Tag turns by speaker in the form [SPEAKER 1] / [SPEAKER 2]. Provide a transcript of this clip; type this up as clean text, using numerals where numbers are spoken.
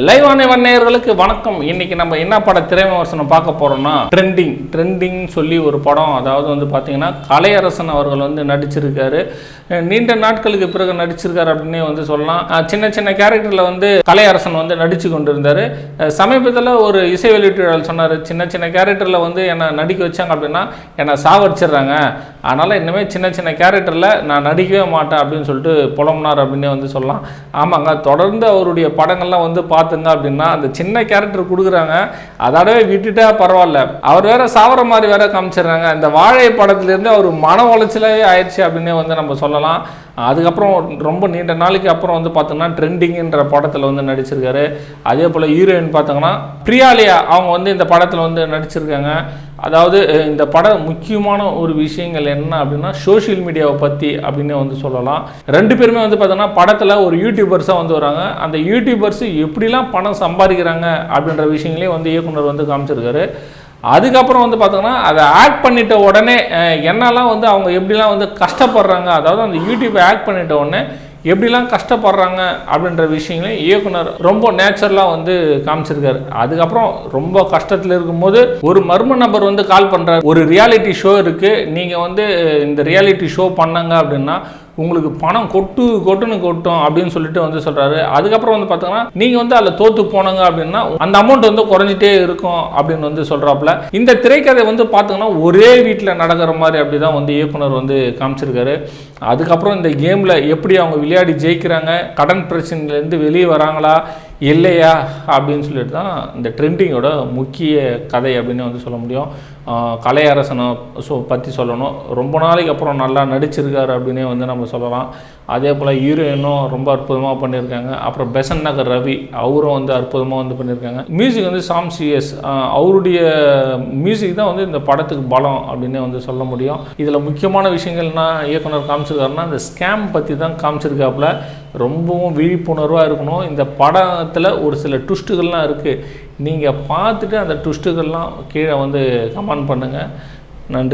[SPEAKER 1] Live ஆன நேயர்களுக்கு வணக்கம். இன்னைக்கு நம்ம என்ன பட திரை விமர்சனம் பார்க்க போறோம்னா ட்ரெண்டிங் சொல்லி ஒரு படம். அதாவது வந்து பார்த்தீங்கன்னா கலையரசன் அவர்கள் வந்து நடிச்சிருக்காரு. நீண்ட நாட்களுக்கு பிறகு நடிச்சிருக்காரு அப்படின்னே வந்து சொல்லலாம். சின்ன சின்ன கேரக்டரில் வந்து கலையரசன் வந்து நடிச்சு கொண்டு இருந்தார். சமீபத்தில் ஒரு இசை வெளியீட்டாளர் சொன்னார், சின்ன சின்ன கேரக்டரில் வந்து என்னை நடிக்க வச்சாங்க அப்படின்னா என்னை சாவடிச்சிடுறாங்க, அதனால் இனிமேல் சின்ன சின்ன கேரக்டரில் நான் நடிக்கவே மாட்டேன் அப்படின்னு சொல்லிட்டு புலம்புனார் அப்படின்னே வந்து சொல்லலாம். ஆமாங்க, தொடர்ந்து அவருடைய படங்கள்லாம் வந்து பார்த்துங்க அப்படின்னா அந்த சின்ன கேரக்டர் கொடுக்குறாங்க, அதோடவே விட்டுட்டா பரவாயில்ல, அவர் வேற சாவர மாதிரி வேற காமிச்சிடுறாங்க. இந்த வாழை படத்துலேருந்து அவர் மன உளைச்சலே ஆயிடுச்சு அப்படின்னே வந்து நம்ம சொல்லலாம். அதுக்கப்புறம் ரொம்ப நீண்ட நாளைக்கு அப்புறம் வந்து பார்த்தோம்னா ட்ரெண்டிங்கிற படத்தில் வந்து நடிச்சிருக்காரு. அதே போல் ஹீரோயின் பார்த்தோங்கன்னா பிரியாலியா அவங்க வந்து இந்த படத்தில் வந்து நடிச்சிருக்காங்க. அதாவது இந்த படம் முக்கியமான ஒரு விஷயங்கள் என்ன அப்படின்னா சோஷியல் மீடியாவை பற்றி அப்படின்னு வந்து சொல்லலாம். ரெண்டு பேருமே வந்து பார்த்தோன்னா படத்தில் ஒரு யூடியூபர்ஸாக வந்து வராங்க. அந்த யூடியூபர்ஸ் எப்படிலாம் பணம் சம்பாதிக்கிறாங்க அப்படின்ற விஷயங்களையும் வந்து இயக்குனர் வந்து காமிச்சிருக்காரு. அதுக்கப்புறம் வந்து பார்த்தோங்கன்னா அதை ஆக்ட் பண்ணிட்ட உடனே என்னெல்லாம் வந்து அவங்க எப்படிலாம் வந்து கஷ்டப்படுறாங்க, அதாவது அந்த யூடியூப்பை ஆக்ட் பண்ணிட்ட உடனே எப்படிலாம் கஷ்டப்படுறாங்க அப்படின்ற விஷயங்களையும் இயக்குனர் ரொம்ப நேச்சுரலாக வந்து காமிச்சிருக்காரு. அதுக்கப்புறம் ரொம்ப கஷ்டத்தில் இருக்கும்போது ஒரு மர்ம நபர் வந்து கால் பண்ணுறாரு, ஒரு ரியாலிட்டி ஷோ இருக்குது, நீங்கள் வந்து இந்த ரியாலிட்டி ஷோ பண்ணாங்க அப்படின்னா உங்களுக்கு பணம் கொட்டுன்னு கொட்டும் அப்படின்னு சொல்லிட்டு வந்து சொல்கிறாரு. அதுக்கப்புறம் வந்து பார்த்தோங்கன்னா நீங்கள் வந்து அதில் தோற்று போனாங்க அப்படின்னா அந்த அமௌண்ட் வந்து குறைஞ்சிட்டே இருக்கும் அப்படின்னு வந்து சொல்கிறாப்புல. இந்த திரைக்கதை வந்து பார்த்தோங்கன்னா ஒரே வீட்டில் நடக்கிற மாதிரி அப்படி தான் வந்து இயக்குனர் வந்து காமிச்சிருக்காரு. அதுக்கப்புறம் இந்த கேமில் எப்படி அவங்க விளையாடி ஜெயிக்கிறாங்க, கடன் பிரச்சனையிலேருந்து வெளியே வராங்களா இல்லையா அப்படின்னு சொல்லிட்டு தான் இந்த ட்ரெண்டிங்கோட முக்கிய கதை அப்படின்னு வந்து சொல்ல முடியும். கலையரசனை பற்றி சொல்லணும், ரொம்ப நாளைக்கு அப்புறம் நல்லா நடிச்சிருக்காரு அப்படின்னே வந்து நம்ம சொல்லலாம். அதே போல் ஹீரோயினும் ரொம்ப அற்புதமாக பண்ணியிருக்காங்க. அப்புறம் பெசன் நகர் ரவி அவரும் வந்து அற்புதமாக வந்து பண்ணியிருக்காங்க. மியூசிக் வந்து சாம் சிஎஸ், அவருடைய மியூசிக் தான் வந்து இந்த படத்துக்கு பலம் அப்படின்னே வந்து சொல்ல முடியும். இதில் முக்கியமான விஷயங்கள்னா இயக்குனர் காமிச்சிருக்காருன்னா இந்த ஸ்கேம் பற்றி தான் காமிச்சிருக்காப்புல. ரொம்பவும் விழிப்புணர்வாக இருக்கணும். இந்த படத்தில் ஒரு சில ட்விஸ்ட்டுகள்லாம் இருக்குது, நீங்கள் பார்த்துட்டு அந்த ட்விஸ்ட்டுகள்லாம் கீழே வந்து கமெண்ட் பண்ணுங்கள். நன்றி.